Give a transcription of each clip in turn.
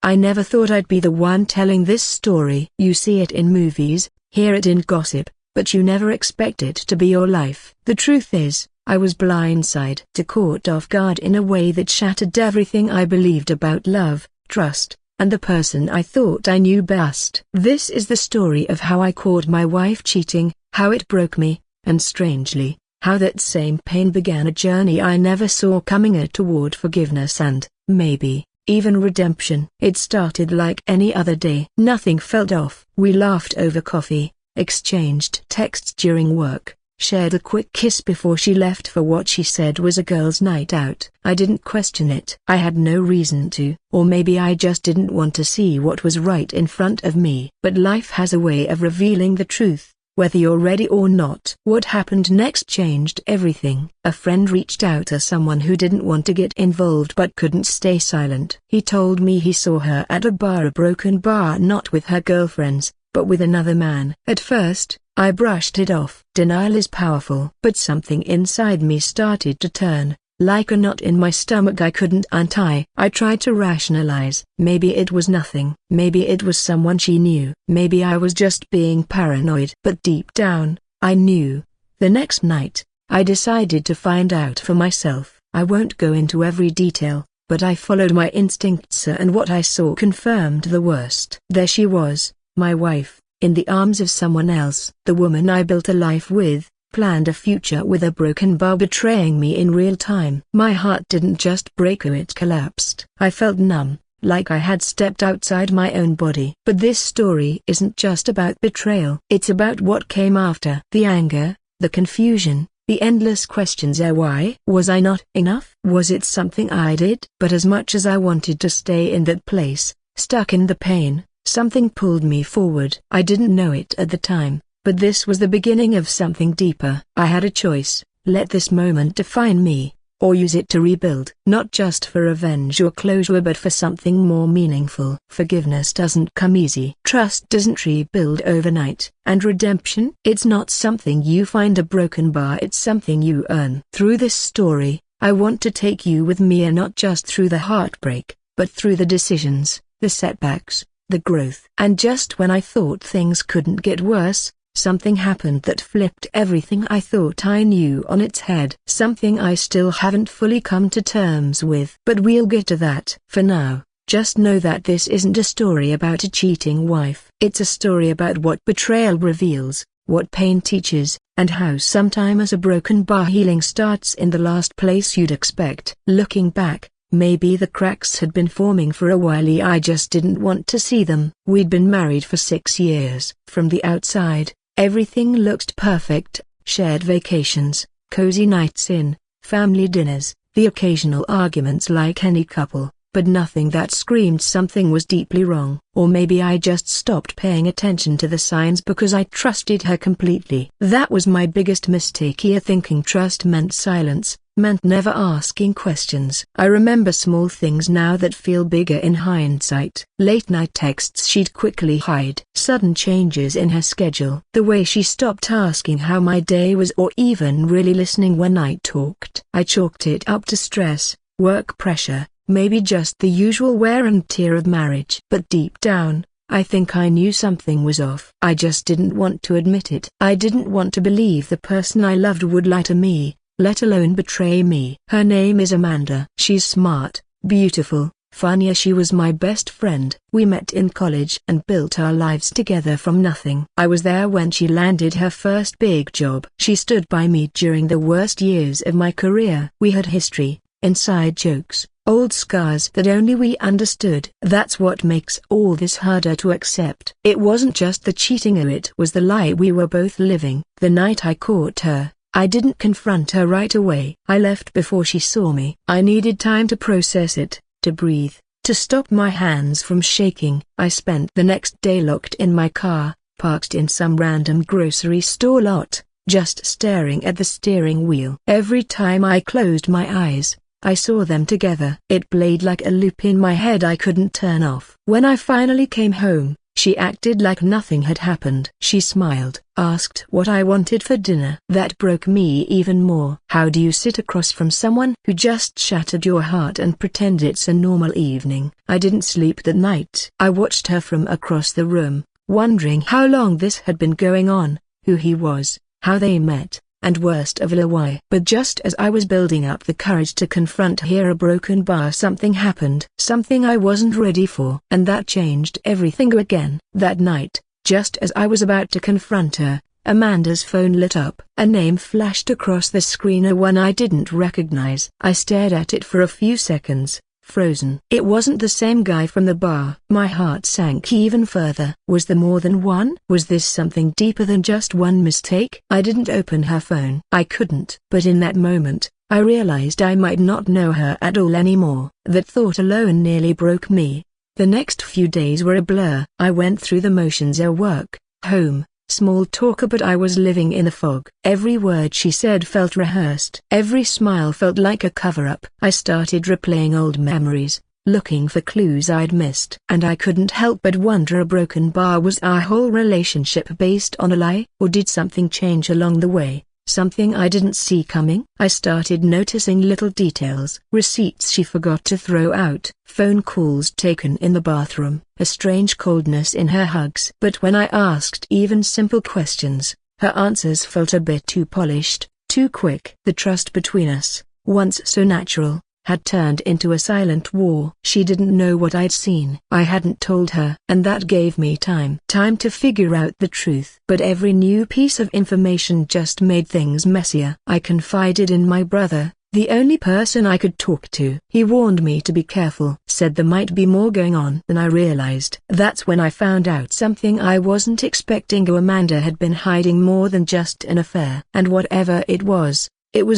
I never thought I'd be the one telling this story. You see it in movies, hear it in gossip, but you never expect it to be your life. The truth is, I was blindsided, caught off guard in a way that shattered everything I believed about love, trust, and the person I thought I knew best. This is the story of how I caught my wife cheating, how it broke me, and strangely, how that same pain began a journey I never saw coming toward forgiveness and, maybe, even redemption. It started like any other day. Nothing felt off. We laughed over coffee, exchanged texts during work, shared a quick kiss before she left for what she said was a girls' night out. I didn't question it. I had no reason to, or maybe I just didn't want to see what was right in front of me. But life has a way of revealing the truth, whether you're ready or not. What happened next changed everything. A friend reached out to someone who didn't want to get involved but couldn't stay silent. He told me he saw her at a broken bar, not with her girlfriends, but with another man. At first, I brushed it off. Denial is powerful. But something inside me started to turn, like a knot in my stomach I couldn't untie. I tried to rationalize. Maybe it was nothing. Maybe it was someone she knew. Maybe I was just being paranoid. But deep down, I knew. The next night, I decided to find out for myself. I won't go into every detail, but I followed my instincts and what I saw confirmed the worst. There she was, my wife, in the arms of someone else. The woman I built a life with, planned a future with, a broken bar betraying me in real time. My heart didn't just break, it collapsed. I felt numb, like I had stepped outside my own body. But this story isn't just about betrayal. It's about what came after. The anger, the confusion, the endless questions. Why was I not enough? Was it something I did? But as much as I wanted to stay in that place, stuck in the pain, something pulled me forward. I didn't know it at the time, but this was the beginning of something deeper. I had a choice: let this moment define me, or use it to rebuild. Not just for revenge or closure, but for something more meaningful. Forgiveness doesn't come easy. Trust doesn't rebuild overnight. And redemption? It's not something you find a broken bar, it's something you earn. Through this story, I want to take you with me, and not just through the heartbreak, but through the decisions, the setbacks, the growth. And just when I thought things couldn't get worse, something happened that flipped everything I thought I knew on its head. Something I still haven't fully come to terms with. But we'll get to that. For now, just know that this isn't a story about a cheating wife. It's a story about what betrayal reveals, what pain teaches, and how sometimes a broken bar healing starts in the last place you'd expect. Looking back, maybe the cracks had been forming for a while, I just didn't want to see them. We'd been married for 6 years. From the outside, everything looked perfect: shared vacations, cozy nights in, family dinners, the occasional arguments like any couple, but nothing that screamed something was deeply wrong. Or maybe I just stopped paying attention to the signs because I trusted her completely. That was my biggest mistake here, thinking trust meant silence, meant never asking questions. I remember small things now that feel bigger in hindsight. Late night texts she'd quickly hide. Sudden changes in her schedule. The way she stopped asking how my day was, or even really listening when I talked. I chalked it up to stress, work pressure, maybe just the usual wear and tear of marriage. But deep down, I think I knew something was off. I just didn't want to admit it. I didn't want to believe the person I loved would lie to me, let alone betray me. Her name is Amanda. She's smart, beautiful, funny. She was my best friend. We met in college and built our lives together from nothing. I was there when she landed her first big job. She stood by me during the worst years of my career. We had history, inside jokes, old scars that only we understood. That's what makes all this harder to accept. It wasn't just the cheating, it was the lie we were both living. The night I caught her, I didn't confront her right away. I left before she saw me. I needed time to process it, to breathe, to stop my hands from shaking. I spent the next day locked in my car, parked in some random grocery store lot, just staring at the steering wheel. Every time I closed my eyes, I saw them together. It played like a loop in my head I couldn't turn off. When I finally came home, she She acted like nothing had happened. She smiled, asked what I wanted for dinner. That broke me even more. How do you sit across from someone who just shattered your heart and pretend it's a normal evening? I didn't sleep that night. I watched her from across the room, wondering how long this had been going on, who he was, how they met, and worst of all why. But just as I was building up the courage to confront her a broken bar, something happened. Something I wasn't ready for. And that changed everything again. That night, just as I was about to confront her, Amanda's phone lit up. A name flashed across the screen, a one I didn't recognize. I stared at it for a few seconds, frozen. It wasn't the same guy from the bar. My heart sank even further. Was there more than one? Was this something deeper than just one mistake? I didn't open her phone. I couldn't. But in that moment, I realized I might not know her at all anymore. That thought alone nearly broke me. The next few days were a blur. I went through the motions of work, home, small talk, but I was living in a fog. Every word she said felt rehearsed. Every smile felt like a cover-up. I started replaying old memories, looking for clues I'd missed. And I couldn't help but wonder, a broken bar, was our whole relationship based on a lie? Or did something change along the way? Something I didn't see coming? I started noticing little details. Receipts she forgot to throw out, phone calls taken in the bathroom, a strange coldness in her hugs. But when I asked even simple questions, her answers felt a bit too polished, too quick. The trust between us, once so natural, had turned into a silent war. She didn't know what I'd seen. I hadn't told her, and that gave me time to figure out the truth. But every new piece of information just made things messier. I confided in my brother, the only person I could talk to. He warned me to be careful, said there might be more going on than I realized. That's when I found out something I wasn't expecting. Amanda had been hiding more than just an affair. And whatever it was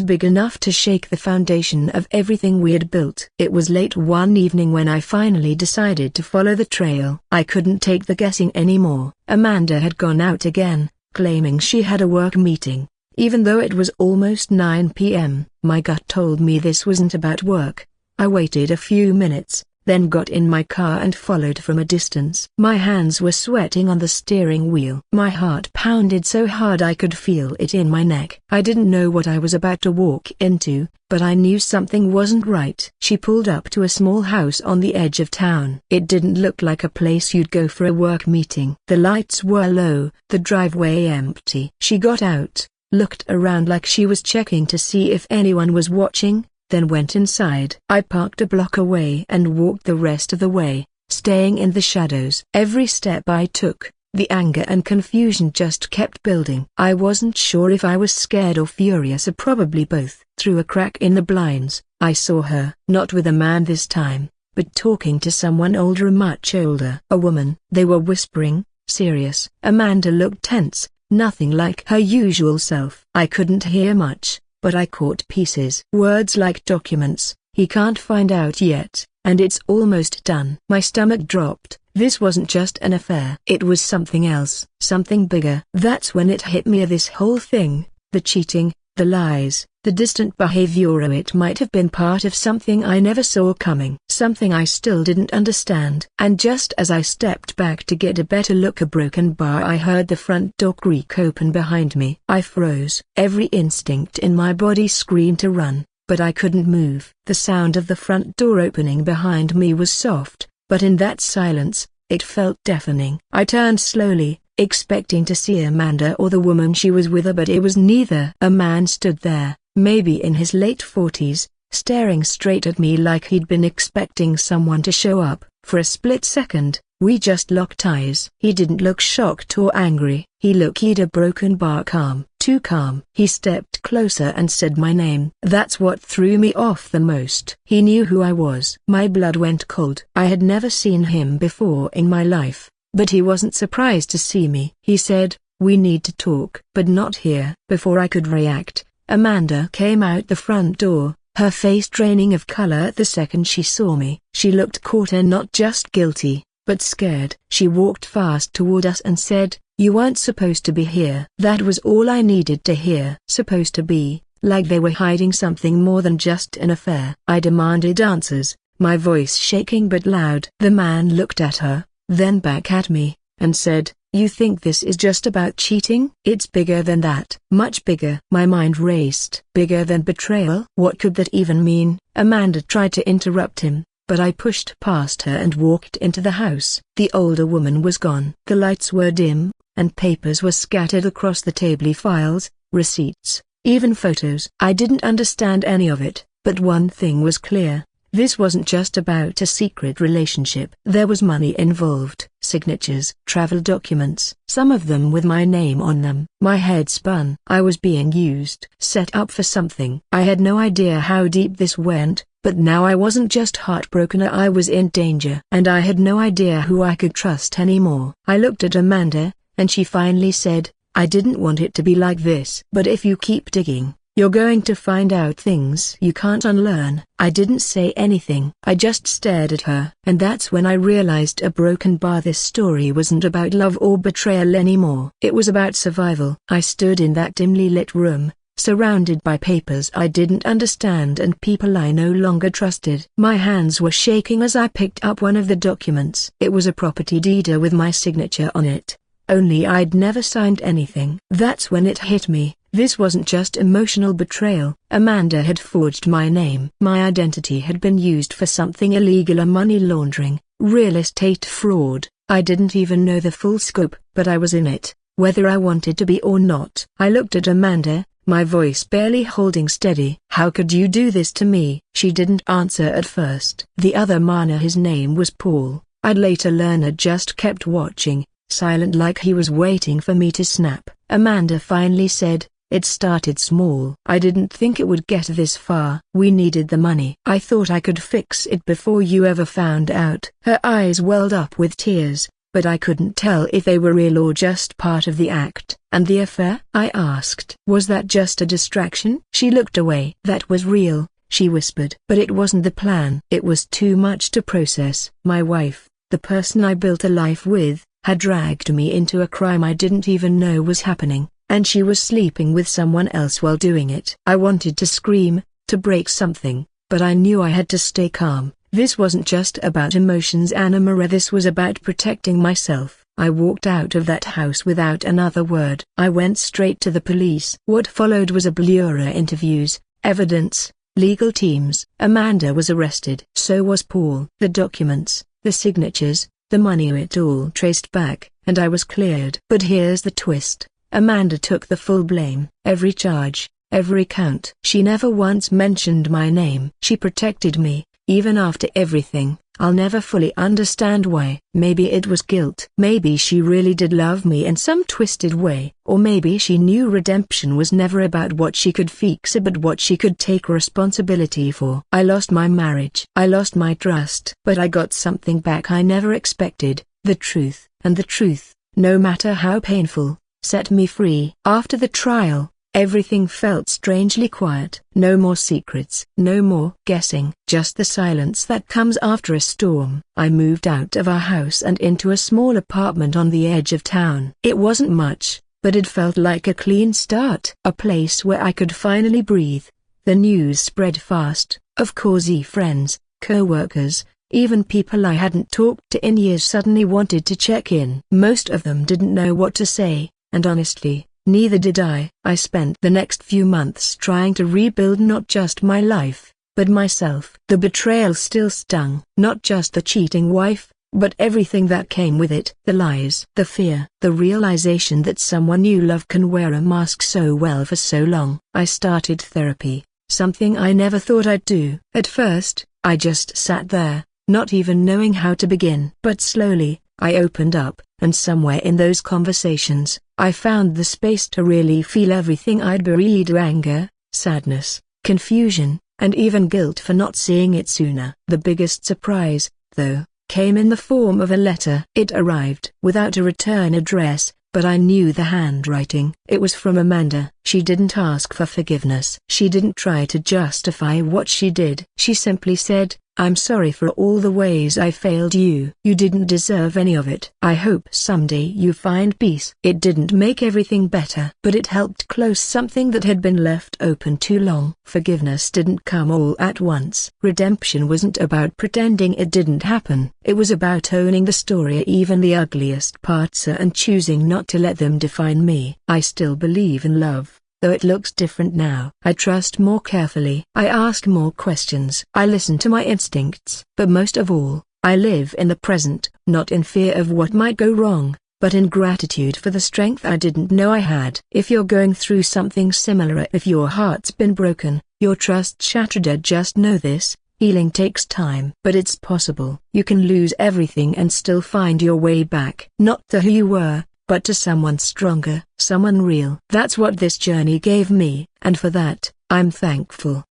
big enough to shake the foundation of everything we had built. It was late one evening when I finally decided to follow the trail. I couldn't take the guessing anymore. Amanda had gone out again, claiming she had a work meeting, even though it was almost 9 p.m. My gut told me this wasn't about work. I waited a few minutes, then got in my car and followed from a distance. My hands were sweating on the steering wheel. My heart pounded so hard I could feel it in my neck. I didn't know what I was about to walk into, but I knew something wasn't right. She pulled up to a small house on the edge of town. It didn't look like a place you'd go for a work meeting. The lights were low, the driveway empty. She got out, looked around like she was checking to see if anyone was watching, then went inside. I parked a block away and walked the rest of the way, staying in the shadows. Every step I took, the anger and confusion just kept building. I wasn't sure if I was scared or furious, or probably both. Through a crack in the blinds, I saw her, not with a man this time, but talking to someone older, much older. A woman. They were whispering, serious. Amanda looked tense, nothing like her usual self. I couldn't hear much, but I caught pieces. Words like documents, he can't find out yet, and it's almost done. My stomach dropped. This wasn't just an affair. It was something else, something bigger. That's when it hit me, this whole thing, the cheating, the lies, the distant behavior. It might have been part of something I never saw coming, something I still didn't understand. And just as I stepped back to get a better look, a broken bar, I heard the front door creak open behind me. I froze. Every instinct in my body screamed to run, but I couldn't move. The sound of the front door opening behind me was soft, but in that silence, it felt deafening. I turned slowly, expecting to see Amanda or the woman she was with, but it was neither. A man stood there, maybe in his late 40s, staring straight at me like he'd been expecting someone to show up. For a split second, we just locked eyes. He didn't look shocked or angry. He looked a broken bar, calm, too calm. He stepped closer and said my name. That's what threw me off the most. He knew who I was. My blood went cold. I had never seen him before in my life, but he wasn't surprised to see me. He said, "We need to talk." But not here. Before I could react, Amanda came out the front door, her face draining of color the second she saw me. She looked caught and not just guilty, but scared. She walked fast toward us and said, "You weren't supposed to be here." That was all I needed to hear. Supposed to be, like they were hiding something more than just an affair. I demanded answers, my voice shaking but loud. The man looked at her, then back at me, and said, "You think this is just about cheating? It's bigger than that. Much bigger." My mind raced. Bigger than betrayal? What could that even mean? Amanda tried to interrupt him, but I pushed past her and walked into the house. The older woman was gone. The lights were dim, and papers were scattered across the table. Files, receipts, even photos. I didn't understand any of it, but one thing was clear. This wasn't just about a secret relationship. There was money involved. Signatures, travel documents, some of them with my name on them. My head spun. I was being used, set up for something. I had no idea how deep this went, but now I wasn't just heartbroken, I was in danger. And I had no idea who I could trust anymore. I looked at Amanda, and she finally said, "I didn't want it to be like this. But if you keep digging, you're going to find out things you can't unlearn." I didn't say anything. I just stared at her. And that's when I realized a broken bar. This story wasn't about love or betrayal anymore. It was about survival. I stood in that dimly lit room, surrounded by papers I didn't understand and people I no longer trusted. My hands were shaking as I picked up one of the documents. It was a property deed with my signature on it. Only I'd never signed anything. That's when it hit me. This wasn't just emotional betrayal. Amanda had forged my name. My identity had been used for something illegal, a money laundering, real estate fraud. I didn't even know the full scope, but I was in it, whether I wanted to be or not. I looked at Amanda, my voice barely holding steady. "How could you do this to me?" She didn't answer at first. The other man, his name was Paul, I'd later learn, had just kept watching, silent like he was waiting for me to snap. Amanda finally said, "It started small. I didn't think it would get this far. We needed the money. I thought I could fix it before you ever found out." Her eyes welled up with tears, but I couldn't tell if they were real or just part of the act. "And the affair?" I asked. "Was that just a distraction?" She looked away. "That was real," she whispered. "But it wasn't the plan. It was too much to process. My wife, the person I built a life with, had dragged me into a crime I didn't even know was happening. And she was sleeping with someone else while doing it." I wanted to scream, to break something, but I knew I had to stay calm. This wasn't just about emotions, Anna-Maria. This was about protecting myself. I walked out of that house without another word. I went straight to the police. What followed was a blur of interviews, evidence, legal teams. Amanda was arrested. So was Paul. The documents, the signatures, the money, it all traced back, and I was cleared. But here's the twist. Amanda took the full blame. Every charge, every count. She never once mentioned my name. She protected me, even after everything. I'll never fully understand why. Maybe it was guilt. Maybe she really did love me in some twisted way. Or maybe she knew redemption was never about what she could fix but what she could take responsibility for. I lost my marriage. I lost my trust. But I got something back I never expected. The truth. And the truth, no matter how painful, set me free. After the trial, everything felt strangely quiet. No more secrets. No more guessing. Just the silence that comes after a storm. I moved out of our house and into a small apartment on the edge of town. It wasn't much, but it felt like a clean start. A place where I could finally breathe. The news spread fast. Of course, friends, co-workers, even people I hadn't talked to in years suddenly wanted to check in. Most of them didn't know what to say. And honestly, neither did I. I spent the next few months trying to rebuild not just my life, but myself. The betrayal still stung. Not just the cheating wife, but everything that came with it. The lies, the fear, the realization that someone you love can wear a mask so well for so long. I started therapy, something I never thought I'd do. At first, I just sat there, not even knowing how to begin. But slowly, I opened up, and somewhere in those conversations, I found the space to really feel everything I'd buried: anger, sadness, confusion, and even guilt for not seeing it sooner. The biggest surprise, though, came in the form of a letter. It arrived without a return address, but I knew the handwriting. It was from Amanda. She didn't ask for forgiveness. She didn't try to justify what she did. She simply said, I'm sorry for all the ways I failed you. You didn't deserve any of it. I hope someday you find peace. It didn't make everything better, but it helped close something that had been left open too long. Forgiveness didn't come all at once. Redemption wasn't about pretending it didn't happen. It was about owning the story, even the ugliest parts, and choosing not to let them define me. I still believe in love, though it looks different now. I trust more carefully. I ask more questions. I listen to my instincts. But most of all, I live in the present, not in fear of what might go wrong, but in gratitude for the strength I didn't know I had. If you're going through something similar, if your heart's been broken, your trust shattered, just know this: healing takes time. But it's possible. You can lose everything and still find your way back. Not to who you were, but to someone stronger, someone real. That's what this journey gave me, and for that, I'm thankful.